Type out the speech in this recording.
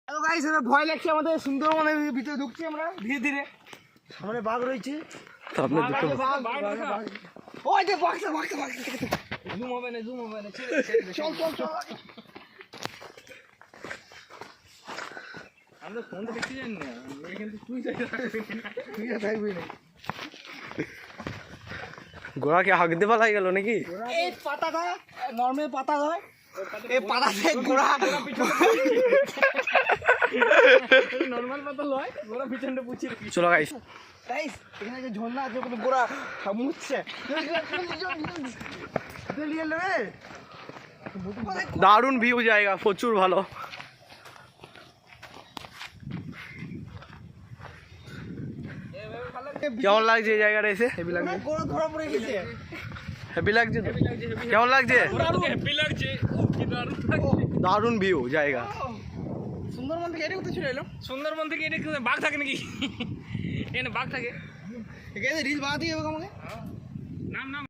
Hello guys, এবার ভয় লাগছে আমাদের সুন্দরবনের ভিতরে ঢুকছি আমরা ধীরে ধীরে। সামনে বাঘ রয়েছে। সামনে দুটো ওই যে বাঘটা জুম হবে না চল চল চল। আমরা ফোনটা দেখতে জানি না, কিন্তু তুই থাকবি না। ঘোড়াকে হাঁক দেওয়া লাগে গেল নাকি? এই পাতাটা নর্মাল পাতা হয়, এই পাতাতে ঘোড়া নর্মাল পাতা লয়, ওরা পিছনটা পুছিয়ে চলো গাইস, গাইস এখানে যে ঝর্ণা আছে ওখানে ঘোড়া মুছছে। দারুণ ভিউ জায়গা, প্রচুর ভালো। কেমন লাগছে এই জায়গাটা এসে? হেভি লাগছে, ঘোড়া ধরা পড়ে গেছে। হেভি লাগছে তো? কেমন লাগছে? হ্যাপি লাগছে, কি দারুণ। দারুণ ভিউ জায়গা। সুন্দরবন থেকে এটা কোথায় চলে এলাম? সুন্দরবন থেকে এটা কি বাঘ থাকে নাকি? এখানে বাঘ থাকে? এখানে রিল বানাতে হবে আমাকে। নাম